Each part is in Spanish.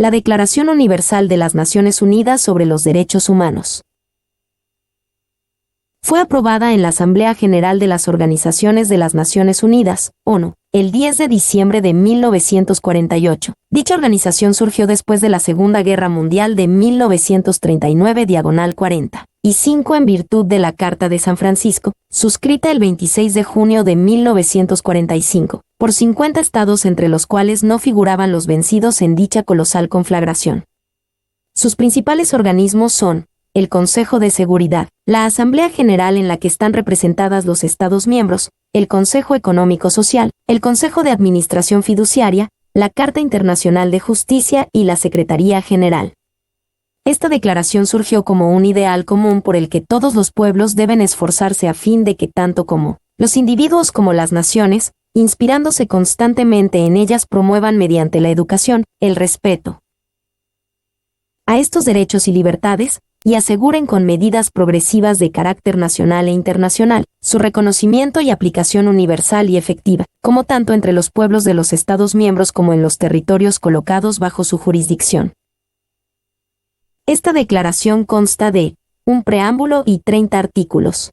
La Declaración Universal de las Naciones Unidas sobre los Derechos Humanos. Fue aprobada en la Asamblea General de las Organizaciones de las Naciones Unidas, ONU, el 10 de diciembre de 1948. Dicha organización surgió después de la Segunda Guerra Mundial de 1939-40, y 5 en virtud de la Carta de San Francisco, suscrita el 26 de junio de 1945, por 50 estados entre los cuales no figuraban los vencidos en dicha colosal conflagración. Sus principales organismos son el Consejo de Seguridad, la Asamblea General en la que están representadas los Estados miembros, el Consejo Económico Social, el Consejo de Administración Fiduciaria, la Carta Internacional de Justicia y la Secretaría General. Esta declaración surgió como un ideal común por el que todos los pueblos deben esforzarse a fin de que tanto como los individuos como las naciones, inspirándose constantemente en ellas, promuevan mediante la educación, el respeto a estos derechos y libertades, y aseguren con medidas progresivas de carácter nacional e internacional, su reconocimiento y aplicación universal y efectiva, como tanto entre los pueblos de los Estados miembros como en los territorios colocados bajo su jurisdicción. Esta declaración consta de un preámbulo y 30 artículos.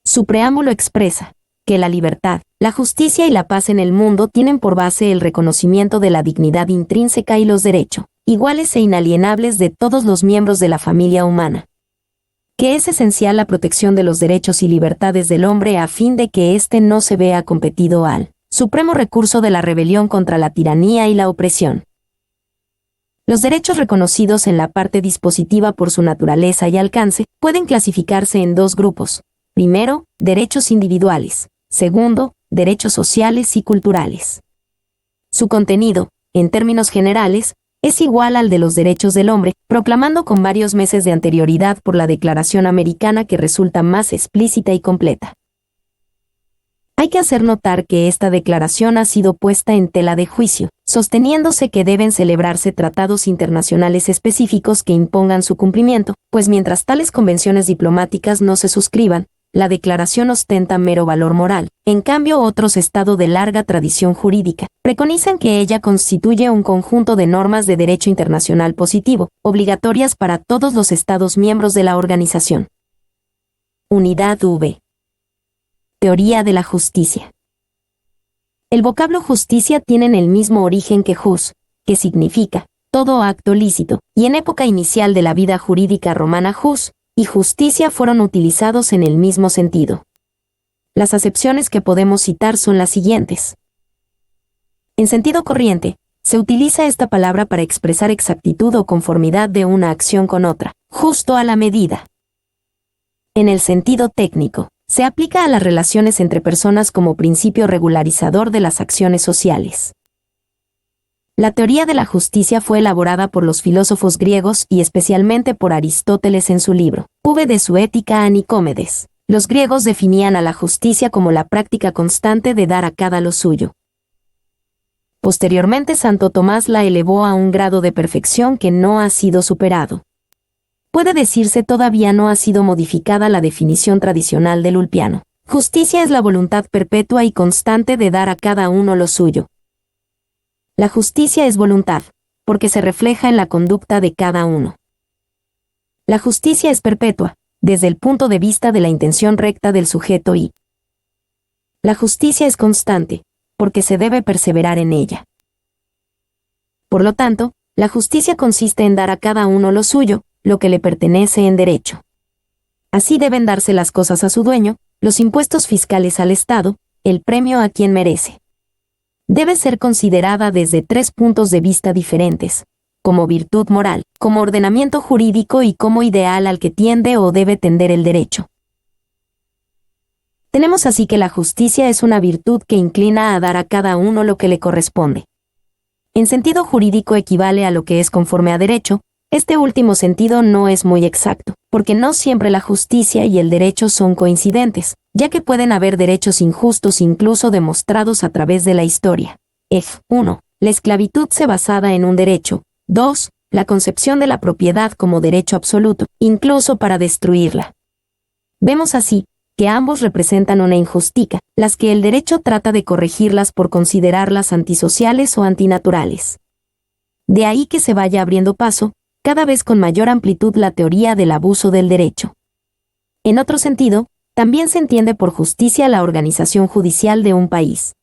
Su preámbulo expresa que la libertad, la justicia y la paz en el mundo tienen por base el reconocimiento de la dignidad intrínseca y los derechos iguales e inalienables de todos los miembros de la familia humana. Que es esencial la protección de los derechos y libertades del hombre a fin de que éste no se vea competido al supremo recurso de la rebelión contra la tiranía y la opresión. Los derechos reconocidos en la parte dispositiva por su naturaleza y alcance pueden clasificarse en 2 grupos. Primero, derechos individuales. Segundo, derechos sociales y culturales. Su contenido, en términos generales, es igual al de los derechos del hombre, proclamando con varios meses de anterioridad por la Declaración Americana que resulta más explícita y completa. Hay que hacer notar que esta declaración ha sido puesta en tela de juicio, sosteniéndose que deben celebrarse tratados internacionales específicos que impongan su cumplimiento, pues mientras tales convenciones diplomáticas no se suscriban, la declaración ostenta mero valor moral. En cambio, otros estados de larga tradición jurídica preconizan que ella constituye un conjunto de normas de derecho internacional positivo, obligatorias para todos los estados miembros de la organización. Unidad V. Teoría de la justicia. El vocablo justicia tiene el mismo origen que jus, que significa todo acto lícito, y en época inicial de la vida jurídica romana jus y justicia fueron utilizados en el mismo sentido. Las acepciones que podemos citar son las siguientes. En sentido corriente, se utiliza esta palabra para expresar exactitud o conformidad de una acción con otra, justo a la medida. En el sentido técnico, se aplica a las relaciones entre personas como principio regularizador de las acciones sociales. La teoría de la justicia fue elaborada por los filósofos griegos y especialmente por Aristóteles en su libro, de su Ética a Nicómedes. Los griegos definían a la justicia como la práctica constante de dar a cada lo suyo. Posteriormente Santo Tomás la elevó a un grado de perfección que no ha sido superado. Puede decirse todavía no ha sido modificada la definición tradicional del Ulpiano. Justicia es la voluntad perpetua y constante de dar a cada uno lo suyo. La justicia es voluntad, porque se refleja en la conducta de cada uno. La justicia es perpetua, desde el punto de vista de la intención recta del sujeto y la justicia es constante, porque se debe perseverar en ella. Por lo tanto, la justicia consiste en dar a cada uno lo suyo, lo que le pertenece en derecho. Así deben darse las cosas a su dueño, los impuestos fiscales al Estado, el premio a quien merece. Debe ser considerada desde 3 puntos de vista diferentes, como virtud moral, como ordenamiento jurídico y como ideal al que tiende o debe tender el derecho. Tenemos así que la justicia es una virtud que inclina a dar a cada uno lo que le corresponde. En sentido jurídico equivale a lo que es conforme a derecho. Este último sentido no es muy exacto, porque no siempre la justicia y el derecho son coincidentes, ya que pueden haber derechos injustos incluso demostrados a través de la historia. 1. La esclavitud se basada en un derecho. 2. La concepción de la propiedad como derecho absoluto, incluso para destruirla. Vemos así que ambos representan una injusticia, las que el derecho trata de corregirlas por considerarlas antisociales o antinaturales. De ahí que se vaya abriendo paso, cada vez con mayor amplitud, la teoría del abuso del derecho. En otro sentido, también se entiende por justicia la organización judicial de un país.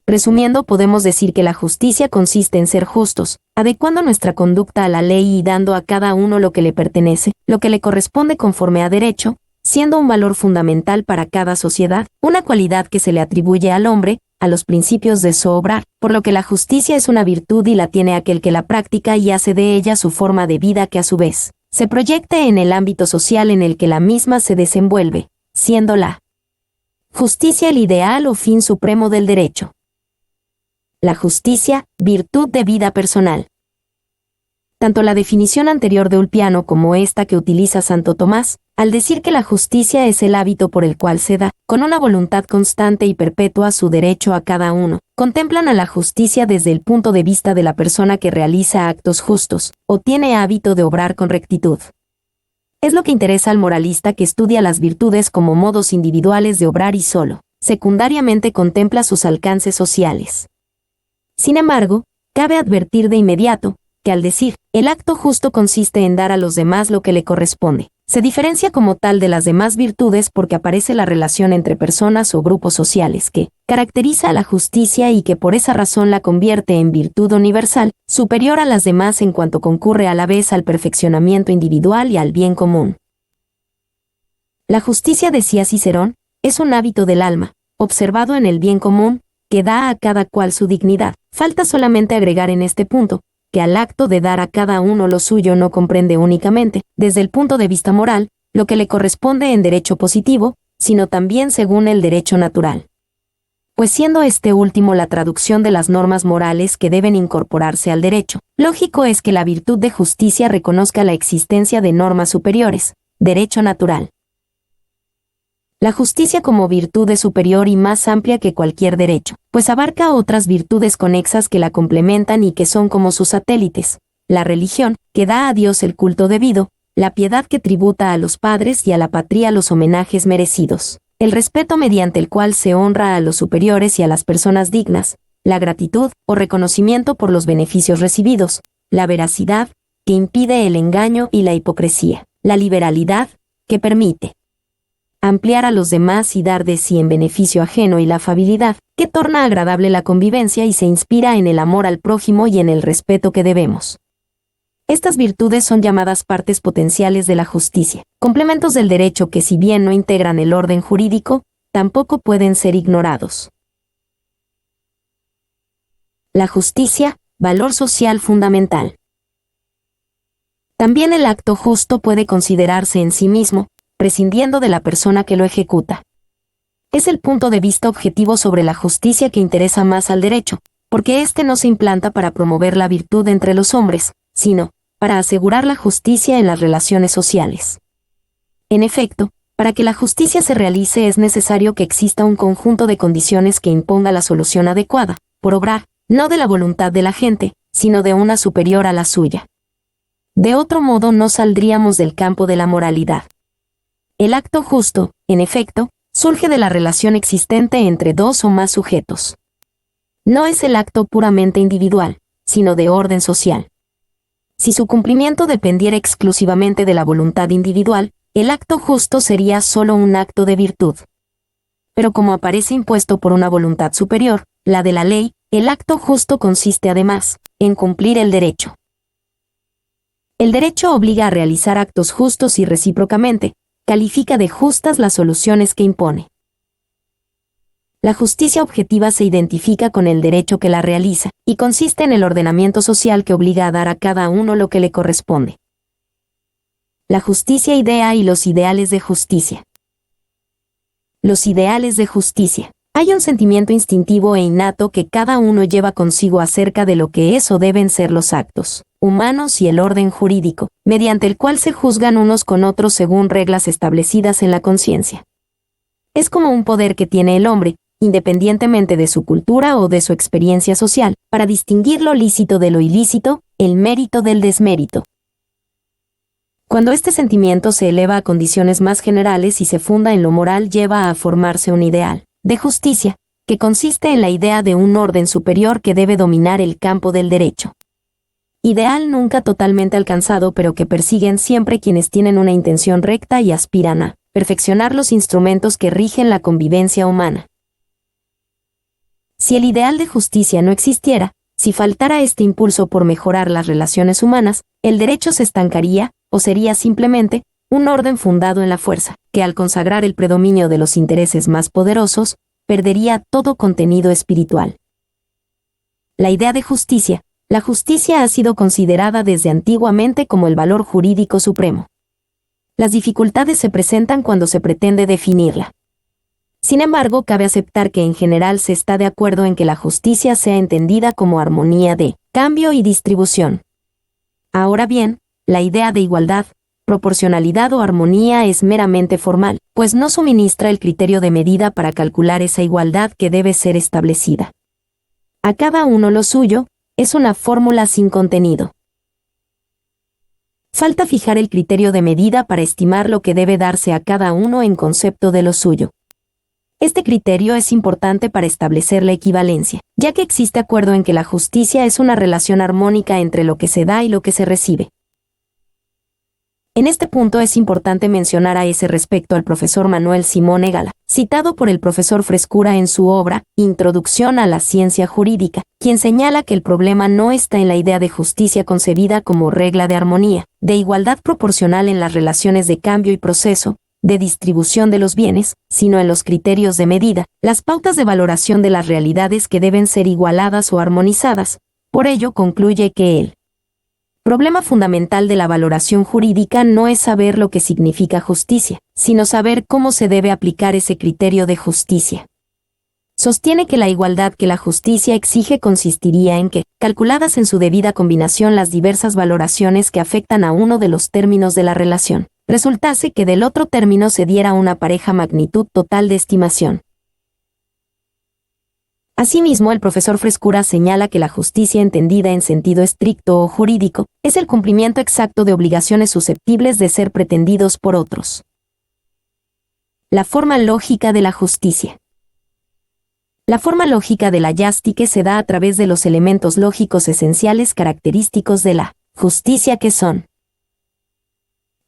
Resumiendo, podemos decir que la justicia consiste en ser justos, adecuando nuestra conducta a la ley y dando a cada uno lo que le pertenece, lo que le corresponde conforme a derecho, siendo un valor fundamental para cada sociedad, una cualidad que se le atribuye al hombre, a los principios de su obrar, por lo que la justicia es una virtud y la tiene aquel que la practica y hace de ella su forma de vida, que a su vez se proyecte en el ámbito social en el que la misma se desenvuelve, siendo la justicia el ideal o fin supremo del derecho. La justicia, virtud de vida personal. Tanto la definición anterior de Ulpiano como esta que utiliza Santo Tomás, al decir que la justicia es el hábito por el cual se da, con una voluntad constante y perpetua, su derecho a cada uno, contemplan a la justicia desde el punto de vista de la persona que realiza actos justos, o tiene hábito de obrar con rectitud. Es lo que interesa al moralista, que estudia las virtudes como modos individuales de obrar y solo, secundariamente, contempla sus alcances sociales. Sin embargo, cabe advertir de inmediato, que al decir, el acto justo consiste en dar a los demás lo que le corresponde, se diferencia como tal de las demás virtudes porque aparece la relación entre personas o grupos sociales que caracteriza a la justicia y que por esa razón la convierte en virtud universal, superior a las demás en cuanto concurre a la vez al perfeccionamiento individual y al bien común. La justicia, decía Cicerón, es un hábito del alma, observado en el bien común, que da a cada cual su dignidad. Falta solamente agregar en este punto, que al acto de dar a cada uno lo suyo no comprende únicamente, desde el punto de vista moral, lo que le corresponde en derecho positivo, sino también según el derecho natural. Pues siendo este último la traducción de las normas morales que deben incorporarse al derecho, lógico es que la virtud de justicia reconozca la existencia de normas superiores, derecho natural. La justicia como virtud es superior y más amplia que cualquier derecho, pues abarca otras virtudes conexas que la complementan y que son como sus satélites: la religión, que da a Dios el culto debido, la piedad que tributa a los padres y a la patria los homenajes merecidos, el respeto mediante el cual se honra a los superiores y a las personas dignas, la gratitud o reconocimiento por los beneficios recibidos, la veracidad, que impide el engaño y la hipocresía, la liberalidad, que permite ampliar a los demás y dar de sí en beneficio ajeno, y la afabilidad, que torna agradable la convivencia y se inspira en el amor al prójimo y en el respeto que debemos. Estas virtudes son llamadas partes potenciales de la justicia, complementos del derecho que, si bien no integran el orden jurídico, tampoco pueden ser ignorados. La justicia, valor social fundamental. También el acto justo puede considerarse en sí mismo, prescindiendo de la persona que lo ejecuta. Es el punto de vista objetivo sobre la justicia que interesa más al derecho, porque éste no se implanta para promover la virtud entre los hombres, sino para asegurar la justicia en las relaciones sociales. En efecto, para que la justicia se realice es necesario que exista un conjunto de condiciones que imponga la solución adecuada, por obrar, no de la voluntad de la gente, sino de una superior a la suya. De otro modo no saldríamos del campo de la moralidad. El acto justo, en efecto, surge de la relación existente entre dos o más sujetos. No es el acto puramente individual, sino de orden social. Si su cumplimiento dependiera exclusivamente de la voluntad individual, el acto justo sería solo un acto de virtud. Pero como aparece impuesto por una voluntad superior, la de la ley, el acto justo consiste además en cumplir el derecho. El derecho obliga a realizar actos justos y recíprocamente, califica de justas las soluciones que impone. La justicia objetiva se identifica con el derecho que la realiza, y consiste en el ordenamiento social que obliga a dar a cada uno lo que le corresponde. La justicia idea y los ideales de justicia. Los ideales de justicia. Hay un sentimiento instintivo e innato que cada uno lleva consigo acerca de lo que es o deben ser los actos humanos y el orden jurídico, mediante el cual se juzgan unos con otros según reglas establecidas en la conciencia. Es como un poder que tiene el hombre, independientemente de su cultura o de su experiencia social, para distinguir lo lícito de lo ilícito, el mérito del desmérito. Cuando este sentimiento se eleva a condiciones más generales y se funda en lo moral, lleva a formarse un ideal de justicia, que consiste en la idea de un orden superior que debe dominar el campo del derecho. Ideal nunca totalmente alcanzado, pero que persiguen siempre quienes tienen una intención recta y aspiran a perfeccionar los instrumentos que rigen la convivencia humana. Si el ideal de justicia no existiera, si faltara este impulso por mejorar las relaciones humanas, el derecho se estancaría, o sería simplemente un orden fundado en la fuerza, que al consagrar el predominio de los intereses más poderosos, perdería todo contenido espiritual. La idea de justicia. La justicia ha sido considerada desde antiguamente como el valor jurídico supremo. Las dificultades se presentan cuando se pretende definirla. Sin embargo, cabe aceptar que en general se está de acuerdo en que la justicia sea entendida como armonía de cambio y distribución. Ahora bien, la idea de igualdad, proporcionalidad o armonía es meramente formal, pues no suministra el criterio de medida para calcular esa igualdad que debe ser establecida. A cada uno lo suyo, es una fórmula sin contenido. Falta fijar el criterio de medida para estimar lo que debe darse a cada uno en concepto de lo suyo. Este criterio es importante para establecer la equivalencia, ya que existe acuerdo en que la justicia es una relación armónica entre lo que se da y lo que se recibe. En este punto es importante mencionar a ese respecto al profesor Manuel Simón Egala, citado por el profesor Frescura en su obra Introducción a la Ciencia Jurídica, quien señala que el problema no está en la idea de justicia concebida como regla de armonía, de igualdad proporcional en las relaciones de cambio y proceso, de distribución de los bienes, sino en los criterios de medida, las pautas de valoración de las realidades que deben ser igualadas o armonizadas. Por ello concluye que el problema fundamental de la valoración jurídica no es saber lo que significa justicia, sino saber cómo se debe aplicar ese criterio de justicia. Sostiene que la igualdad que la justicia exige consistiría en que, calculadas en su debida combinación las diversas valoraciones que afectan a uno de los términos de la relación, resultase que del otro término se diera una pareja magnitud total de estimación. Asimismo, el profesor Frescura señala que la justicia entendida en sentido estricto o jurídico es el cumplimiento exacto de obligaciones susceptibles de ser pretendidos por otros. La forma lógica de la justicia. La forma lógica de la yástique se da a través de los elementos lógicos esenciales característicos de la justicia que son: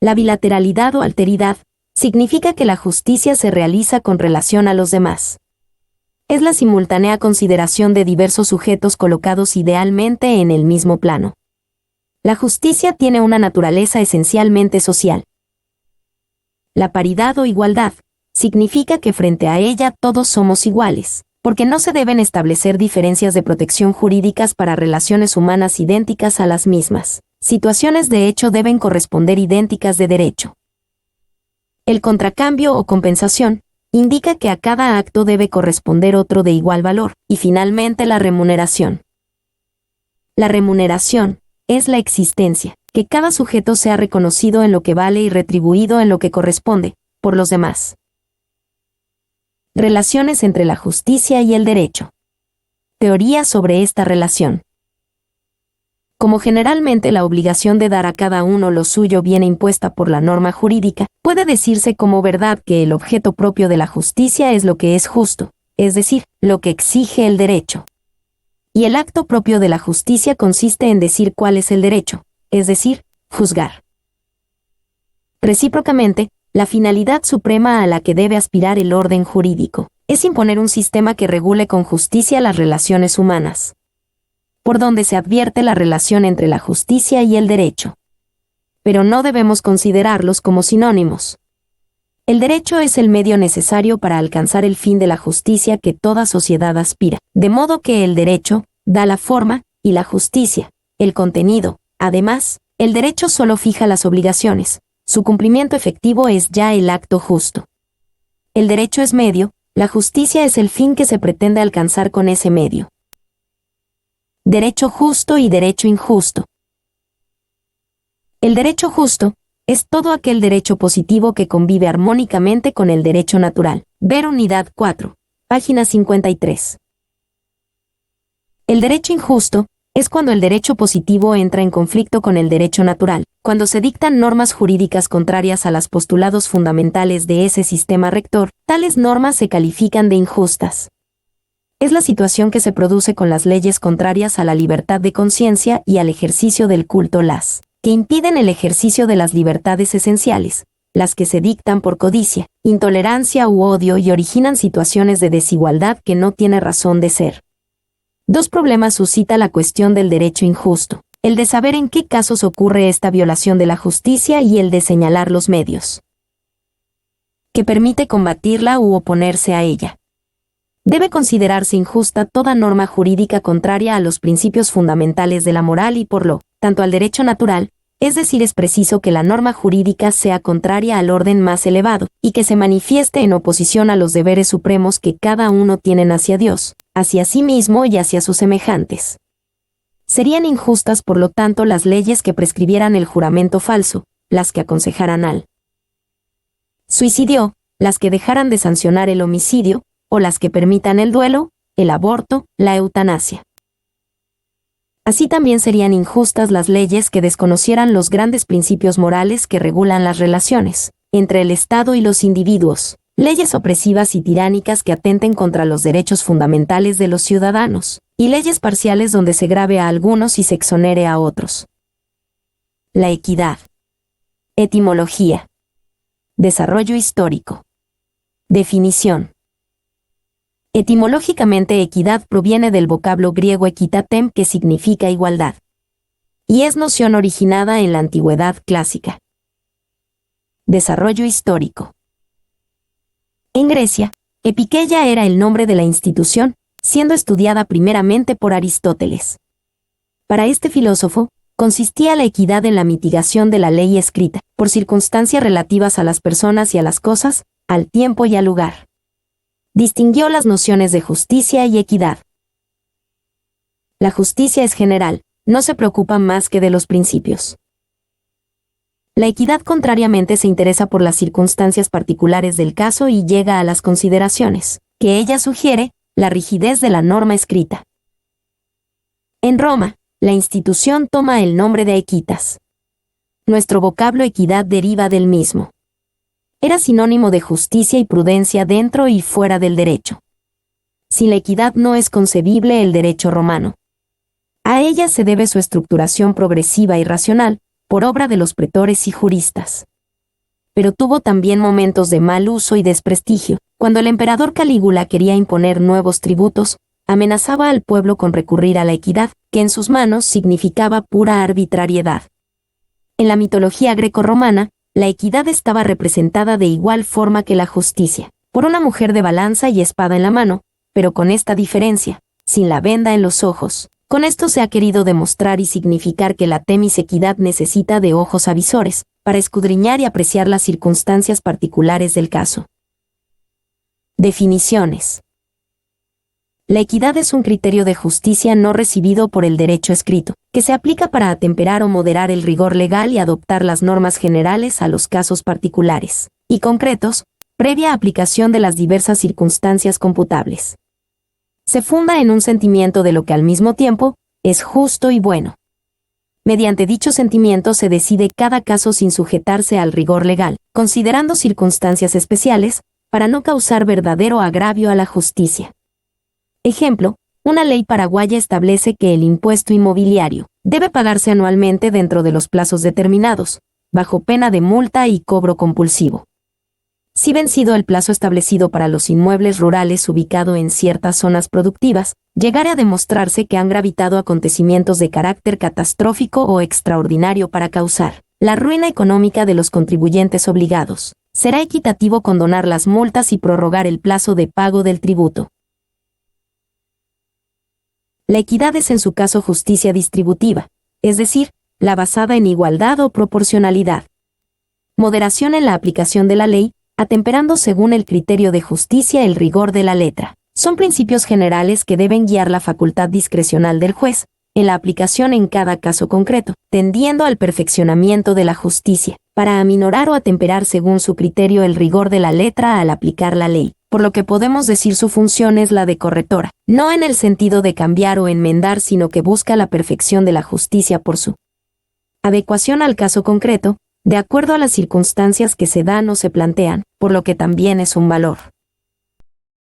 la bilateralidad o alteridad, significa que la justicia se realiza con relación a los demás. Es la simultánea consideración de diversos sujetos colocados idealmente en el mismo plano. La justicia tiene una naturaleza esencialmente social. La paridad o igualdad, significa que frente a ella todos somos iguales, porque no se deben establecer diferencias de protección jurídicas para relaciones humanas idénticas a las mismas. Situaciones de hecho deben corresponder idénticas de derecho. El contracambio o compensación indica que a cada acto debe corresponder otro de igual valor, y finalmente la remuneración. La remuneración es la existencia, que cada sujeto sea reconocido en lo que vale y retribuido en lo que corresponde, por los demás. Relaciones entre la justicia y el derecho. Teoría sobre esta relación. Como generalmente la obligación de dar a cada uno lo suyo viene impuesta por la norma jurídica, puede decirse como verdad que el objeto propio de la justicia es lo que es justo, es decir, lo que exige el derecho. Y el acto propio de la justicia consiste en decir cuál es el derecho, es decir, juzgar. Recíprocamente, la finalidad suprema a la que debe aspirar el orden jurídico es imponer un sistema que regule con justicia las relaciones humanas, por donde se advierte la relación entre la justicia y el derecho. Pero no debemos considerarlos como sinónimos. El derecho es el medio necesario para alcanzar el fin de la justicia que toda sociedad aspira, de modo que el derecho da la forma y la justicia, el contenido. Además, el derecho solo fija las obligaciones, su cumplimiento efectivo es ya el acto justo. El derecho es medio, la justicia es el fin que se pretende alcanzar con ese medio. Derecho justo y derecho injusto. El derecho justo es todo aquel derecho positivo que convive armónicamente con el derecho natural. Ver Unidad 4, página 53. El derecho injusto es cuando el derecho positivo entra en conflicto con el derecho natural, cuando se dictan normas jurídicas contrarias a los postulados fundamentales de ese sistema rector, tales normas se califican de injustas. Es la situación que se produce con las leyes contrarias a la libertad de conciencia y al ejercicio del culto, las que impiden el ejercicio de las libertades esenciales, las que se dictan por codicia, intolerancia u odio y originan situaciones de desigualdad que no tiene razón de ser. Dos problemas suscita la cuestión del derecho injusto, el de saber en qué casos ocurre esta violación de la justicia y el de señalar los medios que permite combatirla u oponerse a ella. Debe considerarse injusta toda norma jurídica contraria a los principios fundamentales de la moral y por lo tanto al derecho natural, es decir, es preciso que la norma jurídica sea contraria al orden más elevado y que se manifieste en oposición a los deberes supremos que cada uno tiene hacia Dios, hacia sí mismo y hacia sus semejantes. Serían injustas, por lo tanto, las leyes que prescribieran el juramento falso, las que aconsejaran al suicidio, las que dejaran de sancionar el homicidio, o las que permitan el duelo, el aborto, la eutanasia. Así también serían injustas las leyes que desconocieran los grandes principios morales que regulan las relaciones entre el Estado y los individuos, leyes opresivas y tiránicas que atenten contra los derechos fundamentales de los ciudadanos, y leyes parciales donde se grave a algunos y se exonere a otros. La equidad. Etimología. Desarrollo histórico. Definición. Etimológicamente, equidad proviene del vocablo griego equitatem, que significa igualdad, y es noción originada en la antigüedad clásica. Desarrollo histórico. En Grecia, Epiqueia era el nombre de la institución, siendo estudiada primeramente por Aristóteles. Para este filósofo, consistía la equidad en la mitigación de la ley escrita, por circunstancias relativas a las personas y a las cosas, al tiempo y al lugar. Distinguió las nociones de justicia y equidad. La justicia es general, no se preocupa más que de los principios. La equidad, contrariamente, se interesa por las circunstancias particulares del caso y llega a las consideraciones que ella sugiere, la rigidez de la norma escrita. En Roma, la institución toma el nombre de equitas. Nuestro vocablo equidad deriva del mismo. Era sinónimo de justicia y prudencia dentro y fuera del derecho. Sin la equidad no es concebible el derecho romano. A ella se debe su estructuración progresiva y racional, por obra de los pretores y juristas. Pero tuvo también momentos de mal uso y desprestigio, cuando el emperador Calígula quería imponer nuevos tributos, amenazaba al pueblo con recurrir a la equidad, que en sus manos significaba pura arbitrariedad. En la mitología grecorromana, la equidad estaba representada de igual forma que la justicia, por una mujer de balanza y espada en la mano, pero con esta diferencia, sin la venda en los ojos. Con esto se ha querido demostrar y significar que la temis equidad necesita de ojos avisores, para escudriñar y apreciar las circunstancias particulares del caso. Definiciones. La equidad es un criterio de justicia no recibido por el derecho escrito, que se aplica para atemperar o moderar el rigor legal y adoptar las normas generales a los casos particulares y concretos, previa aplicación de las diversas circunstancias computables. Se funda en un sentimiento de lo que al mismo tiempo es justo y bueno. Mediante dicho sentimiento se decide cada caso sin sujetarse al rigor legal, considerando circunstancias especiales, para no causar verdadero agravio a la justicia. Ejemplo, una ley paraguaya establece que el impuesto inmobiliario debe pagarse anualmente dentro de los plazos determinados, bajo pena de multa y cobro compulsivo. Si vencido el plazo establecido para los inmuebles rurales ubicados en ciertas zonas productivas, llegare a demostrarse que han gravitado acontecimientos de carácter catastrófico o extraordinario para causar la ruina económica de los contribuyentes obligados, será equitativo condonar las multas y prorrogar el plazo de pago del tributo. La equidad es en su caso justicia distributiva, es decir, la basada en igualdad o proporcionalidad. Moderación en la aplicación de la ley, atemperando según el criterio de justicia el rigor de la letra. Son principios generales que deben guiar la facultad discrecional del juez, en la aplicación en cada caso concreto, tendiendo al perfeccionamiento de la justicia, para aminorar o atemperar según su criterio el rigor de la letra al aplicar la ley. Por lo que podemos decir su función es la de correctora, no en el sentido de cambiar o enmendar, sino que busca la perfección de la justicia por su adecuación al caso concreto, de acuerdo a las circunstancias que se dan o se plantean, por lo que también es un valor